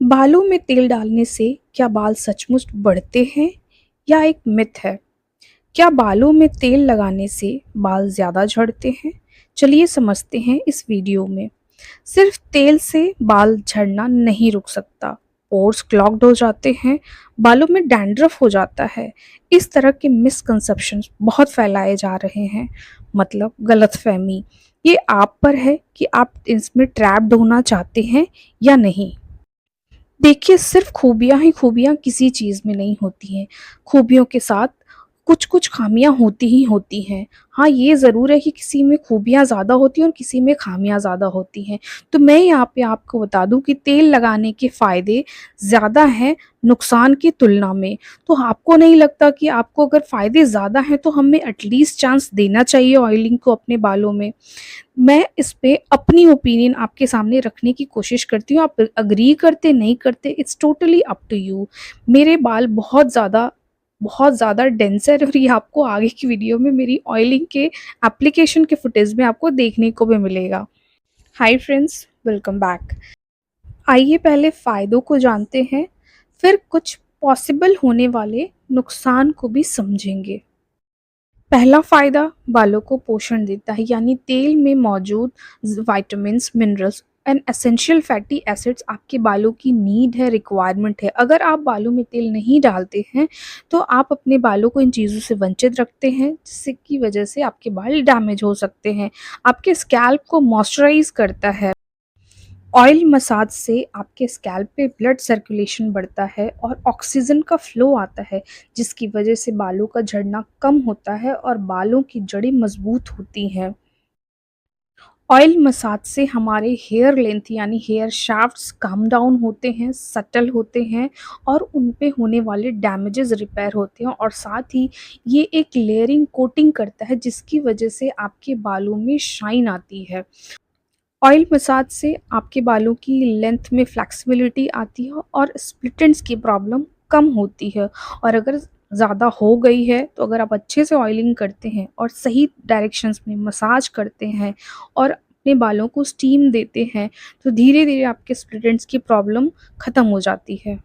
बालों में तेल डालने से क्या बाल सचमुच बढ़ते हैं या एक मिथ है? क्या बालों में तेल लगाने से बाल ज़्यादा झड़ते हैं? चलिए समझते हैं इस वीडियो में। सिर्फ तेल से बाल झड़ना नहीं रुक सकता। पोर्स क्लॉग्ड हो जाते हैं, बालों में डैंड्रफ हो जाता है। इस तरह के मिसकंसेप्शंस बहुत फैलाए जा रहे हैं, मतलब गलतफहमी। ये आप पर है कि आप इसमें ट्रैप्ड होना चाहते हैं या नहीं। देखिए, सिर्फ खूबियाँ ही खूबियाँ किसी चीज़ में नहीं होती हैं। खूबियों के साथ कुछ-कुछ ख़ामियाँ होती ही होती हैं। हाँ, ये ज़रूर है कि किसी में खूबियाँ ज़्यादा होती हैं और किसी में ख़ामियाँ ज़्यादा होती हैं। तो मैं यहाँ पे आपको बता दूँ कि तेल लगाने के फ़ायदे ज़्यादा हैं नुकसान की तुलना में। तो आपको नहीं लगता कि आपको अगर फ़ायदे ज़्यादा हैं तो हमें एटलीस्ट चांस देना चाहिए ऑयलिंग को अपने बालों में? मैं इस पे अपनी ओपिनियन आपके सामने रखने की कोशिश करती हूँ, आप एग्री करते नहीं करते it's totally up to you. मेरे बाल बहुत ज़्यादा डेंस है और ये आपको आगे की वीडियो में मेरी ऑयलिंग के एप्लीकेशन के फुटेज में आपको देखने को भी मिलेगा। Hi friends, welcome back. आइए पहले फ़ायदों को जानते हैं, फिर कुछ पॉसिबल होने वाले नुकसान को भी समझेंगे। पहला फ़ायदा बालों को पोषण देता है, यानी तेल में मौजूद vitamins, minerals and essential fatty acids आपके बालों की नीड है, रिक्वायरमेंट है। अगर आप बालों में तेल नहीं डालते हैं तो आप अपने बालों को इन चीज़ों से वंचित रखते हैं, जिससे की वजह से आपके बाल डैमेज हो सकते हैं। आपके स्कैल्प को मॉइस्चराइज करता है। ऑयल मसाज से आपके स्कैल्प पे ब्लड सर्कुलेशन बढ़ता है और ऑक्सीजन का फ्लो आता है, जिसकी वजह से बालों का झड़ना कम होता है और बालों की जड़ें मजबूत होती हैं। ऑयल मसाज से हमारे हेयर लेंथ यानी हेयर शाफ्ट्स काम डाउन होते हैं, सटल होते हैं और उन पे होने वाले डैमेजेस रिपेयर होते हैं और साथ ही ये एक लेयरिंग कोटिंग करता है, जिसकी वजह से आपके बालों में शाइन आती है। ऑयल मसाज से आपके बालों की लेंथ में फ्लेक्सिबिलिटी आती है और स्प्लिट एंड्स की प्रॉब्लम कम होती है। और अगर ज़्यादा हो गई है तो अगर आप अच्छे से ऑयलिंग करते हैं और सही डायरेक्शंस में मसाज करते हैं और अपने बालों को स्टीम देते हैं तो धीरे धीरे आपके स्प्लिट एंड्स की प्रॉब्लम ख़त्म हो जाती है।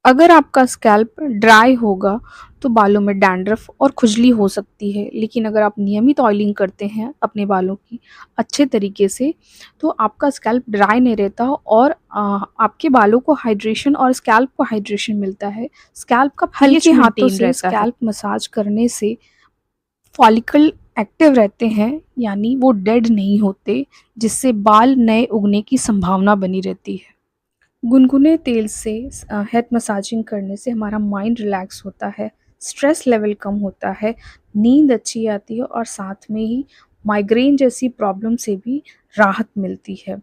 अगर आपका स्कैल्प ड्राई होगा तो बालों में डैंड्रफ और खुजली हो सकती है, लेकिन अगर आप नियमित ऑयलिंग करते हैं अपने बालों की अच्छे तरीके से तो आपका स्कैल्प ड्राई नहीं रहता और आपके बालों को हाइड्रेशन और स्कैल्प को हाइड्रेशन मिलता है। स्कैल्प का हल्के हाथों से स्कैल्प मसाज करने से फॉलिकल एक्टिव रहते हैं, यानी वो डेड नहीं होते, जिससे बाल नए उगने की संभावना बनी रहती है। गुनगुने तेल से हेड मसाजिंग करने से हमारा माइंड रिलैक्स होता है, स्ट्रेस लेवल कम होता है, नींद अच्छी आती है और साथ में ही माइग्रेन जैसी प्रॉब्लम से भी राहत मिलती है।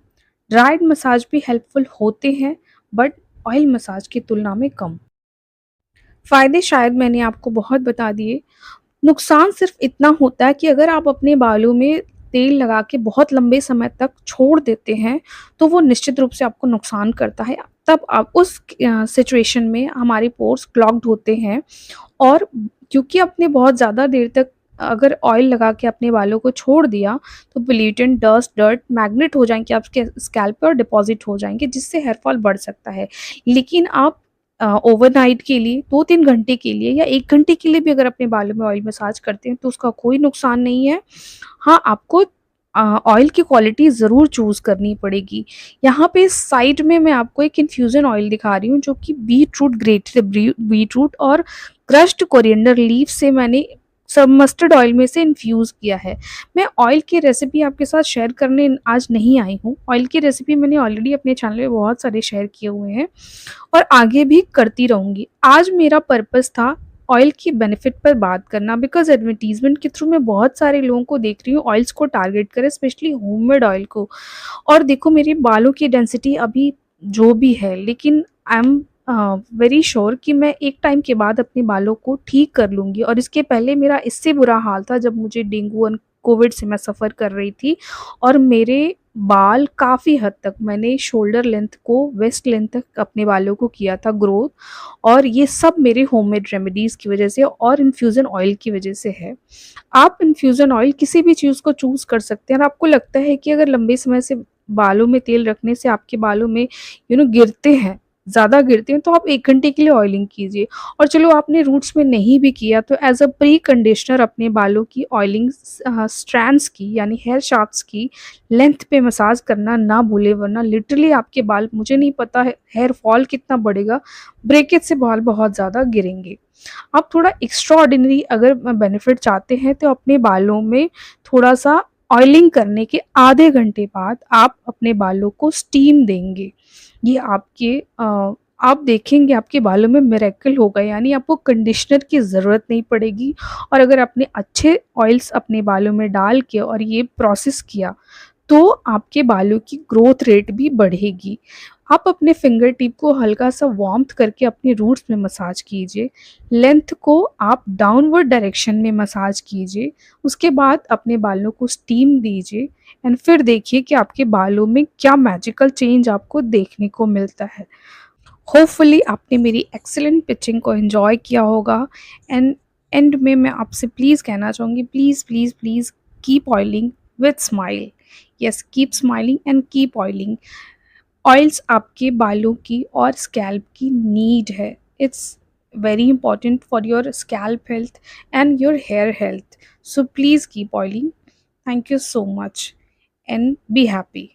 ड्राइड मसाज भी हेल्पफुल होते हैं, बट ऑयल मसाज की तुलना में कम। फ़ायदे शायद मैंने आपको बहुत बता दिए। नुकसान सिर्फ इतना होता है कि अगर आप अपने बालों में तेल लगा के बहुत लंबे समय तक छोड़ देते हैं, तो वो निश्चित रूप से आपको नुकसान करता है। तब आप उस सिचुएशन में हमारे पोर्स क्लॉग्ड होते हैं और क्योंकि आपने बहुत ज़्यादा देर तक अगर ऑयल लगा के अपने बालों को छोड़ दिया, तो पोल्यूटेंट, डस्ट, डर्ट मैग्नेट हो जाएँगे आपके स्कैल्प पे और डिपॉज़िट हो जाएँगे, जिससे हेयर फॉल बढ़ सकता है। लेकिन आप ओवरनाइट के लिए 2-3 घंटे के लिए या 1 घंटे के लिए भी अगर अपने बालों में ऑयल मसाज करते हैं तो उसका कोई नुकसान नहीं है। हाँ, आपको ऑयल की क्वालिटी ज़रूर चूज़ करनी पड़ेगी। यहाँ पे साइड में मैं आपको एक इन्फ्यूज़न ऑयल दिखा रही हूँ जो कि बीटरूट ग्रेटेड बीटरूट और क्रश्ड कोरिएंडर लीफ से मैंने सब मस्टर्ड ऑयल में से इन्फ्यूज़ किया है। मैं ऑयल की रेसिपी आपके साथ शेयर करने आज नहीं आई हूँ। ऑयल की रेसिपी मैंने ऑलरेडी अपने चैनल पे बहुत सारे शेयर किए हुए हैं और आगे भी करती रहूँगी। आज मेरा पर्पस था ऑयल की बेनिफिट पर बात करना, बिकॉज़ एडवर्टाइज़मेंट के थ्रू मैं बहुत सारे लोगों को देख रही हूँ ऑयल्स को टारगेट करें, स्पेशली होममेड ऑयल को। और देखो, मेरे बालों की डेंसिटी अभी जो भी है, लेकिन आई एम वेरी श्योर कि मैं एक टाइम के बाद अपने बालों को ठीक कर लूँगी। और इसके पहले मेरा इससे बुरा हाल था जब मुझे डेंगू और कोविड से मैं सफ़र कर रही थी और मेरे बाल काफ़ी हद तक मैंने शोल्डर लेंथ को वेस्ट लेंथ तक अपने बालों को किया था ग्रोथ, और ये सब मेरे होममेड रेमेडीज़ की वजह से और इन्फ्यूज़न ऑयल की वजह से है। आप इन्फ्यूज़न ऑयल किसी भी चीज़ को चूज़ कर सकते हैं और आपको लगता है कि अगर लंबे समय से बालों में तेल रखने से आपके बालों में गिरते हैं, ज़्यादा गिरते हैं तो आप 1 घंटे के लिए ऑयलिंग कीजिए। और चलो आपने रूट्स में नहीं भी किया तो एज़ अ प्री कंडीशनर अपने बालों की ऑयलिंग स्ट्रैंड्स की यानी हेयर शाफ्ट्स की लेंथ पे मसाज करना ना भूलें, वरना लिटरली आपके बाल, मुझे नहीं पता है हेयर फॉल कितना बढ़ेगा, ब्रेकेज से बाल बहुत ज़्यादा गिरेंगे। आप थोड़ा एक्स्ट्रा ऑर्डिनरी अगर बेनिफिट चाहते हैं तो अपने बालों में थोड़ा-सा ऑयलिंग करने के आधे घंटे बाद आप अपने बालों को स्टीम देंगे। ये आप देखेंगे आपके बालों में मिरेकल होगा, यानी आपको कंडीशनर की ज़रूरत नहीं पड़ेगी। और अगर आपने अच्छे ऑयल्स अपने बालों में डाल के और ये प्रोसेस किया तो आपके बालों की ग्रोथ रेट भी बढ़ेगी। आप अपने फिंगर टिप को हल्का-सा वार्म्थ करके अपने रूट्स में मसाज कीजिए। लेंथ को आप डाउनवर्ड डायरेक्शन में मसाज कीजिए। उसके बाद अपने बालों को स्टीम दीजिए एंड फिर देखिए कि आपके बालों में क्या मैजिकल चेंज आपको देखने को मिलता है। होपफुली आपने मेरी एक्सीलेंट पिचिंग को एन्जॉय किया होगा। एंड एंड में मैं आपसे प्लीज़ कहना चाहूँगी, please, please, please keep oiling with smile. Yes, keep smiling and keep oiling. Oils आपके बालों की और स्कैल्प की नीड है। It's very important for your scalp health and your hair health. So please keep oiling. Thank you so much and be happy.